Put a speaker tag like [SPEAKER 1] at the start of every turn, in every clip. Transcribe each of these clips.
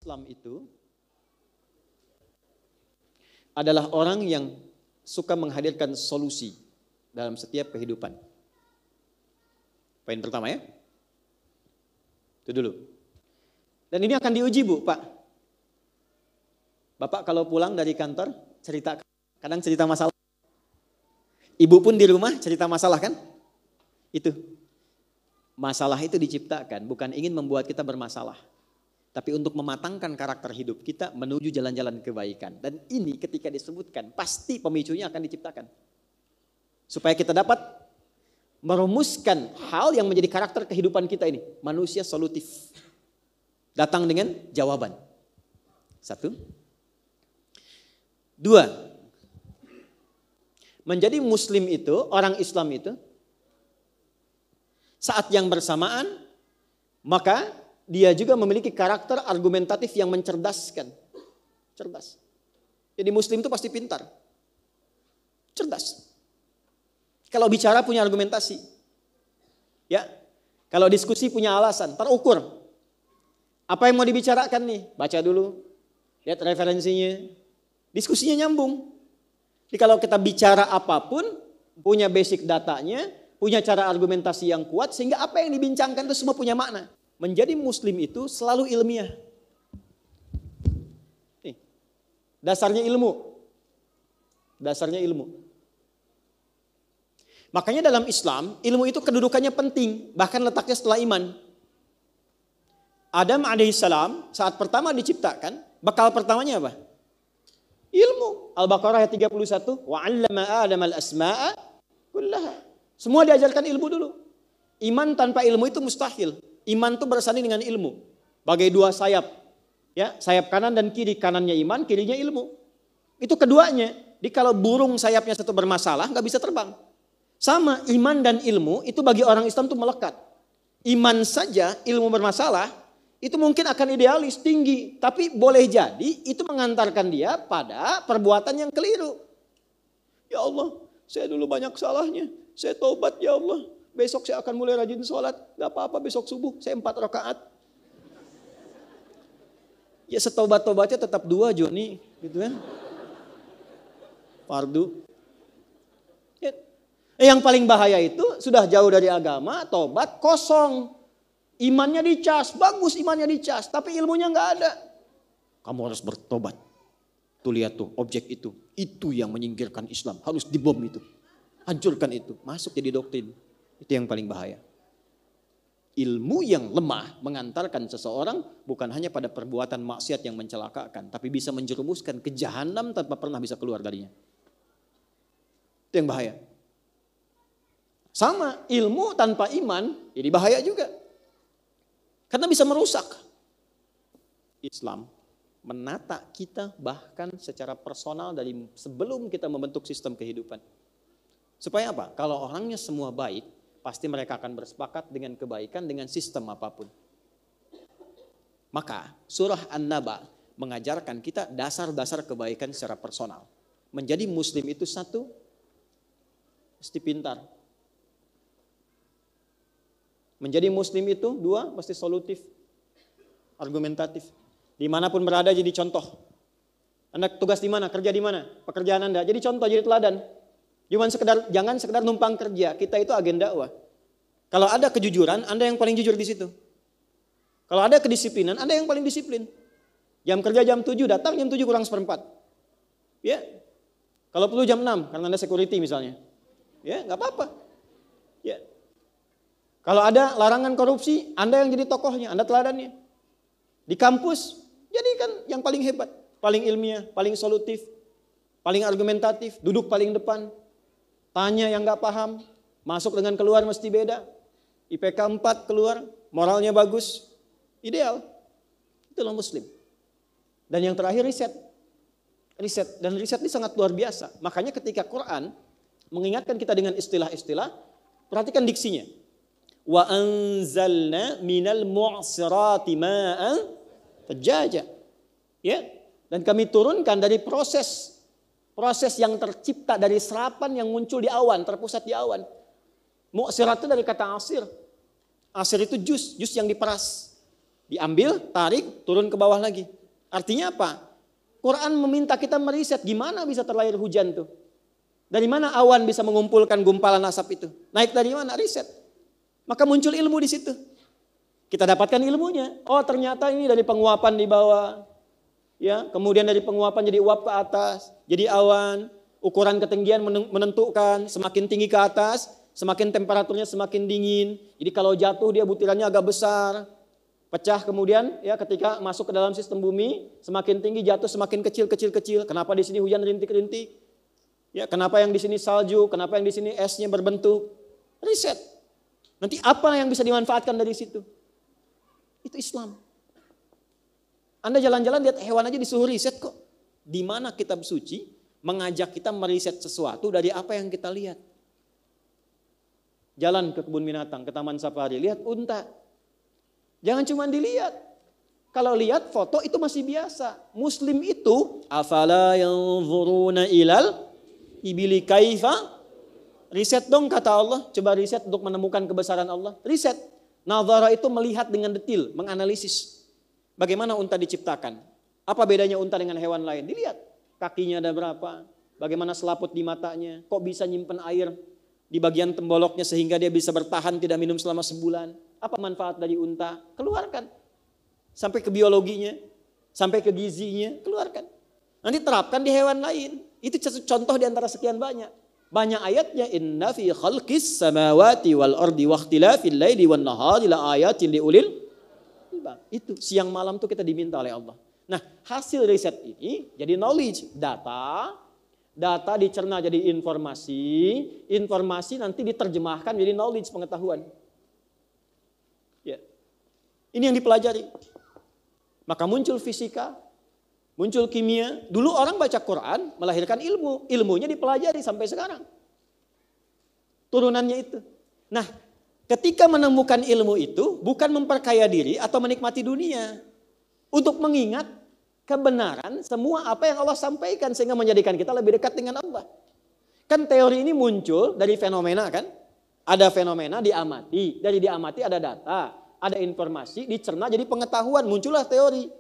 [SPEAKER 1] Islam itu adalah orang yang suka menghadirkan solusi dalam setiap kehidupan. Poin pertama ya. Itu dulu. Dan ini akan diuji Bu, Pak. Bapak kalau pulang dari kantor cerita, kadang cerita masalah. Ibu pun di rumah cerita masalah kan? Itu. Masalah itu diciptakan bukan ingin membuat kita bermasalah. Tapi untuk mematangkan karakter hidup kita menuju jalan-jalan kebaikan. Dan ini ketika disebutkan pasti pemicunya akan diciptakan. Supaya kita dapat merumuskan hal yang menjadi karakter kehidupan kita ini. Manusia solutif. Datang dengan jawaban. 1. 2. Menjadi muslim itu, orang Islam itu, saat yang bersamaan, maka dia juga memiliki karakter argumentatif yang mencerdaskan. Cerdas. Jadi muslim itu pasti pintar. Cerdas. Kalau bicara punya argumentasi. Ya. Kalau diskusi punya alasan, terukur. Apa yang mau dibicarakan nih? Baca dulu. Lihat referensinya. Diskusinya nyambung. Jadi kalau kita bicara apapun, punya basic datanya, punya cara argumentasi yang kuat, sehingga apa yang dibincangkan itu semua punya makna. Menjadi muslim itu selalu ilmiah. Nih, dasarnya ilmu. Dasarnya ilmu. Makanya dalam Islam, ilmu itu kedudukannya penting, bahkan letaknya setelah iman. Adam alaihissalam saat pertama diciptakan, bekal pertamanya apa? Ilmu. Al-Baqarah ayat 31, wa 'allama Adam al-asma'a kullaha. Semua diajarkan ilmu dulu. Iman tanpa ilmu itu mustahil. Iman itu bersanding dengan ilmu. Bagai dua sayap. Ya, sayap kanan dan kiri. Kanannya iman, kirinya ilmu. Itu keduanya. Jadi kalau burung sayapnya satu bermasalah, nggak bisa terbang. Sama iman dan ilmu itu bagi orang Islam itu melekat. Iman saja, ilmu bermasalah, itu mungkin akan idealis, tinggi. Tapi boleh jadi itu mengantarkan dia pada perbuatan yang keliru. Ya Allah, saya dulu banyak salahnya. Saya taubat ya Allah. Besok saya akan mulai rajin sholat. Gak apa-apa besok subuh saya 4 rakaat. Ya setobat-tobatnya tetap 2 Joni. Gitu kan. Fardu. Ya. Yang paling bahaya itu sudah jauh dari agama. Tobat kosong. Imannya dicas. Bagus imannya dicas. Tapi ilmunya gak ada. Kamu harus bertobat. Tuh lihat tuh objek itu. Itu yang menyingkirkan Islam. Harus dibom itu. Hancurkan itu. Masuk jadi doktrin. Itu yang paling bahaya. Ilmu yang lemah mengantarkan seseorang bukan hanya pada perbuatan maksiat yang mencelakakan, tapi bisa menjerumuskan ke jahanam tanpa pernah bisa keluar darinya. Itu yang bahaya. Sama ilmu tanpa iman, jadi bahaya juga. Karena bisa merusak. Islam menata kita bahkan secara personal dari sebelum kita membentuk sistem kehidupan. Supaya apa? Kalau orangnya semua baik, pasti mereka akan bersepakat dengan kebaikan dengan sistem apapun. Maka surah An-Naba mengajarkan kita dasar-dasar kebaikan secara personal. Menjadi muslim itu 1, mesti pintar. Menjadi muslim itu 2, mesti solutif, argumentatif. Dimanapun berada jadi contoh. Anda tugas di mana, kerja di mana, pekerjaan Anda. Jadi contoh, jadi teladan. Jangan sekedar numpang kerja, kita itu agen dakwah. Kalau ada kejujuran, Anda yang paling jujur di situ. Kalau ada kedisiplinan, Anda yang paling disiplin. Jam kerja jam 7, datang jam 7 kurang seperempat. Ya. Kalau perlu jam 6, karena Anda security misalnya. Ya, nggak apa-apa. Ya. Kalau ada larangan korupsi, Anda yang jadi tokohnya, Anda teladannya. Di kampus, jadikan yang paling hebat, paling ilmiah, paling solutif, paling argumentatif, duduk paling depan. Tanya yang gak paham, masuk dengan keluar mesti beda. IPK 4 keluar, moralnya bagus, ideal. Itulah muslim. Dan yang terakhir riset. Dan riset ini sangat luar biasa. Makanya ketika Quran mengingatkan kita dengan istilah-istilah, perhatikan diksinya. Wa anzalna minal mu'sirati ma'an thajjaja. Ya. Dan kami turunkan dari proses yang tercipta dari serapan yang muncul di awan, terpusat di awan. Mu'sirat itu dari kata asir. Asir itu jus yang diperas. Diambil, tarik, turun ke bawah lagi. Artinya apa? Quran meminta kita meriset gimana bisa terlahir hujan tuh. Dari mana awan bisa mengumpulkan gumpalan asap itu? Naik dari mana? Riset. Maka muncul ilmu di situ. Kita dapatkan ilmunya. Oh ternyata ini dari penguapan di bawah. Ya, kemudian dari penguapan jadi uap ke atas, jadi awan. Ukuran ketinggian menentukan, semakin tinggi ke atas, semakin temperaturnya semakin dingin. Jadi kalau jatuh dia butirannya agak besar, pecah kemudian ya ketika masuk ke dalam sistem bumi, semakin tinggi jatuh semakin kecil. Kenapa di sini hujan rintik-rintik? Ya, kenapa yang di sini salju? Kenapa yang di sini esnya berbentuk? Riset. Nanti apa yang bisa dimanfaatkan dari situ? Itu Islam. Anda jalan-jalan lihat hewan aja disuruh riset kok. Di mana kitab suci mengajak kita meriset sesuatu dari apa yang kita lihat. Jalan ke kebun binatang, ke taman safari, lihat unta. Jangan cuma dilihat. Kalau lihat foto itu masih biasa. Muslim itu afala yanzuruna ilal ibili kaifa. Riset dong kata Allah. Coba riset untuk menemukan kebesaran Allah. Riset. Nazara itu melihat dengan detil, menganalisis. Bagaimana unta diciptakan? Apa bedanya unta dengan hewan lain? Dilihat. Kakinya ada berapa? Bagaimana selaput di matanya? Kok bisa nyimpen air di bagian temboloknya sehingga dia bisa bertahan tidak minum selama sebulan? Apa manfaat dari unta? Keluarkan. Sampai ke biologinya, sampai ke gizinya, keluarkan. Nanti terapkan di hewan lain. Itu contoh di antara sekian banyak. Banyak ayatnya, inna fi khalqis samawati wal ardi wa ikhtilafil laili wan nahari la ayatin liulil albab. Itu siang malam tuh kita diminta oleh Allah. Nah, hasil riset ini jadi knowledge, data dicerna jadi informasi nanti diterjemahkan jadi knowledge, pengetahuan. Ya. Ini yang dipelajari. Maka muncul fisika, muncul kimia. Dulu orang baca Quran melahirkan ilmu, ilmunya dipelajari sampai sekarang. Turunannya itu. Nah, ketika menemukan ilmu itu bukan memperkaya diri atau menikmati dunia. Untuk mengingat kebenaran semua apa yang Allah sampaikan sehingga menjadikan kita lebih dekat dengan Allah. Kan teori ini muncul dari fenomena kan? Ada fenomena diamati, dari diamati ada data, ada informasi, dicerna jadi pengetahuan, muncullah teori.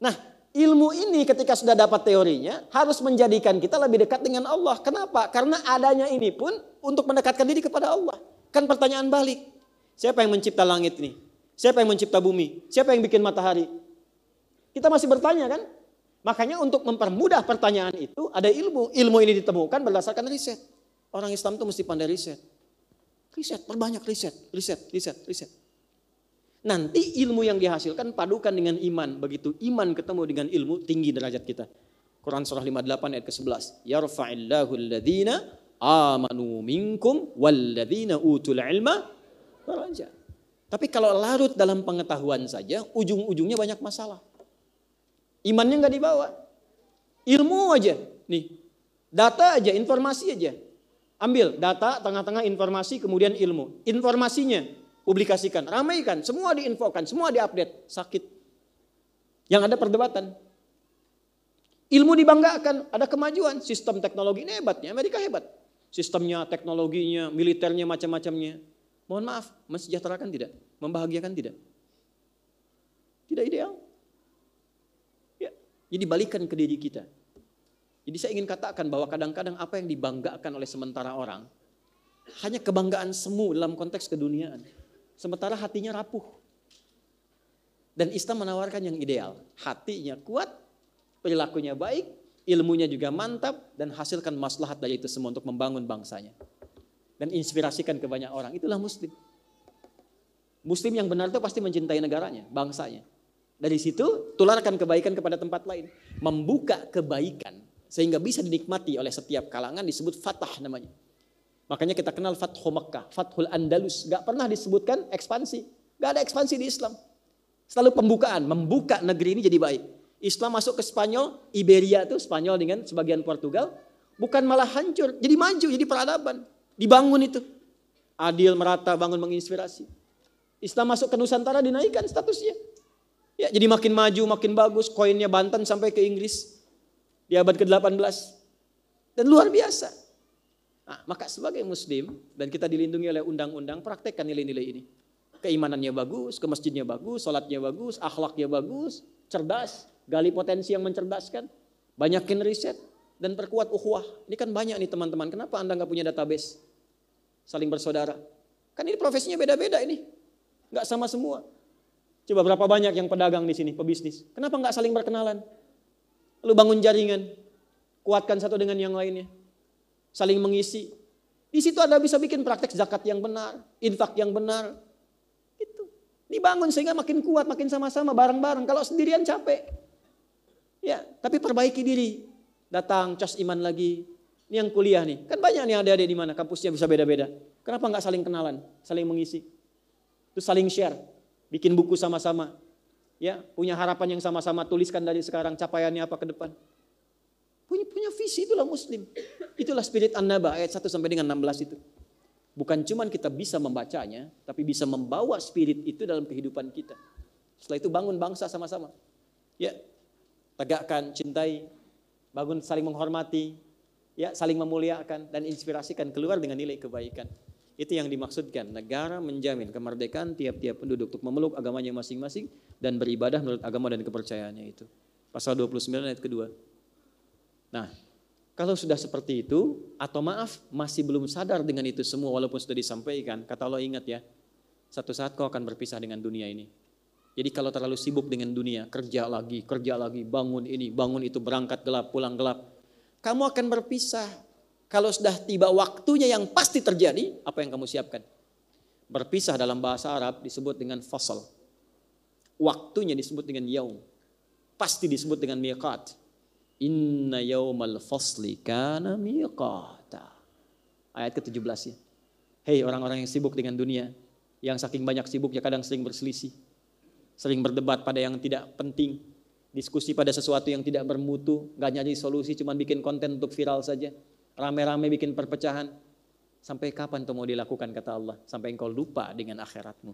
[SPEAKER 1] Nah, ilmu ini ketika sudah dapat teorinya harus menjadikan kita lebih dekat dengan Allah. Kenapa? Karena adanya ini pun untuk mendekatkan diri kepada Allah. Kan pertanyaan balik. Siapa yang mencipta langit ini? Siapa yang mencipta bumi? Siapa yang bikin matahari? Kita masih bertanya kan? Makanya untuk mempermudah pertanyaan itu ada ilmu. Ilmu ini ditemukan berdasarkan riset. Orang Islam itu mesti pandai riset. Riset, perbanyak riset. Nanti ilmu yang dihasilkan padukan dengan iman. Begitu iman ketemu dengan ilmu, tinggi derajat kita. Quran surah 58 ayat ke-11. Yarfa'illahu alladhina amanu minkum walladhina utul ilma daraja. Tapi kalau larut dalam pengetahuan saja, ujung-ujungnya banyak masalah. Imannya nggak dibawa. Ilmu aja. Nih, data aja, informasi aja. Ambil data, tengah-tengah informasi, kemudian ilmu. Informasinya publikasikan, ramaikan, semua diinfokan, semua diupdate. Sakit. Yang ada perdebatan. Ilmu dibanggakan, ada kemajuan. Sistem teknologi ini hebatnya, Amerika hebat. Sistemnya, teknologinya, militernya, macam-macamnya. Mohon maaf, mensejahterakan tidak? Membahagiakan tidak? Tidak ideal. Ya, jadi balikan ke diri kita. Jadi saya ingin katakan bahwa kadang-kadang apa yang dibanggakan oleh sementara orang, hanya kebanggaan semu dalam konteks keduniaan. Sementara hatinya rapuh. Dan Islam menawarkan yang ideal. Hatinya kuat, perilakunya baik, ilmunya juga mantap, dan hasilkan maslahat dari itu semua untuk membangun bangsanya. Dan inspirasikan ke banyak orang. Itulah Muslim. Muslim yang benar itu pasti mencintai negaranya, bangsanya. Dari situ tularkan kebaikan kepada tempat lain. Membuka kebaikan sehingga bisa dinikmati oleh setiap kalangan disebut fatah namanya. Makanya kita kenal Fathu Makkah, Fathul Andalus. Gak pernah disebutkan ekspansi. Gak ada ekspansi di Islam. Selalu pembukaan, membuka negeri ini jadi baik. Islam masuk ke Spanyol, Iberia itu Spanyol dengan sebagian Portugal. Bukan malah hancur, jadi maju, jadi peradaban. Dibangun itu. Adil, merata, bangun, menginspirasi. Islam masuk ke Nusantara dinaikkan statusnya. Ya, jadi makin maju, makin bagus. Koinnya Banten sampai ke Inggris. Di abad ke-18. Dan luar biasa. Nah, maka sebagai Muslim dan kita dilindungi oleh undang-undang, praktekkan nilai-nilai ini. Keimanannya bagus, ke masjidnya bagus, sholatnya bagus, akhlaknya bagus, cerdas, gali potensi yang mencerdaskan, banyakin riset, dan perkuat ukhuwah. Ini kan banyak nih teman-teman, kenapa Anda nggak punya database? Saling bersaudara. Kan ini profesinya beda-beda ini, nggak sama semua. Coba berapa banyak yang pedagang di sini, pebisnis. Kenapa nggak saling berkenalan? Lalu bangun jaringan, kuatkan satu dengan yang lainnya. Saling mengisi. Di situ Anda bisa bikin praktek zakat yang benar, infak yang benar. Itu. Dibangun sehingga makin kuat, makin sama-sama, bareng-bareng. Kalau sendirian capek. Ya, tapi perbaiki diri. Datang, cas iman lagi. Ini yang kuliah nih. Kan banyak nih adik-adik di mana, kampusnya bisa beda-beda. Kenapa nggak saling kenalan, saling mengisi? Terus saling share. Bikin buku sama-sama, ya punya harapan yang sama-sama, tuliskan dari sekarang capaiannya apa ke depan. Punya visi, itulah Muslim. Itulah spirit An-Naba ayat 1 sampai dengan 16 itu. Bukan cuman kita bisa membacanya, tapi bisa membawa spirit itu dalam kehidupan kita. Setelah itu bangun bangsa sama-sama. Ya, tegakkan, cintai, bangun saling menghormati, ya saling memuliakan dan inspirasikan keluar dengan nilai kebaikan. Itu yang dimaksudkan, negara menjamin kemerdekaan tiap-tiap penduduk untuk memeluk agamanya masing-masing dan beribadah menurut agama dan kepercayaannya itu. Pasal 29 ayat kedua. Nah, kalau sudah seperti itu, atau maaf, masih belum sadar dengan itu semua walaupun sudah disampaikan, kata Allah ingat ya, satu saat kau akan berpisah dengan dunia ini. Jadi kalau terlalu sibuk dengan dunia, kerja lagi, bangun ini, bangun itu, berangkat gelap, pulang gelap, kamu akan berpisah. Kalau sudah tiba waktunya yang pasti terjadi, apa yang kamu siapkan? Berpisah dalam bahasa Arab disebut dengan fasal. Waktunya disebut dengan yaum. Pasti disebut dengan miqat. Inna yaumal fasli kana miqata. Ayat ke-17 ya. Hei orang-orang yang sibuk dengan dunia, yang saking banyak sibuknya kadang sering berselisih, sering berdebat pada yang tidak penting, diskusi pada sesuatu yang tidak bermutu, gak nyari solusi, cuma bikin konten untuk viral saja. Rame-rame bikin perpecahan. Sampai kapan itu mau dilakukan kata Allah? Sampai engkau lupa dengan akhiratmu.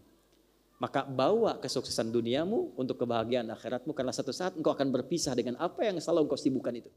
[SPEAKER 1] Maka bawa kesuksesan duniamu untuk kebahagiaan akhiratmu. Karena satu saat engkau akan berpisah dengan apa yang selalu engkau sibukkan itu.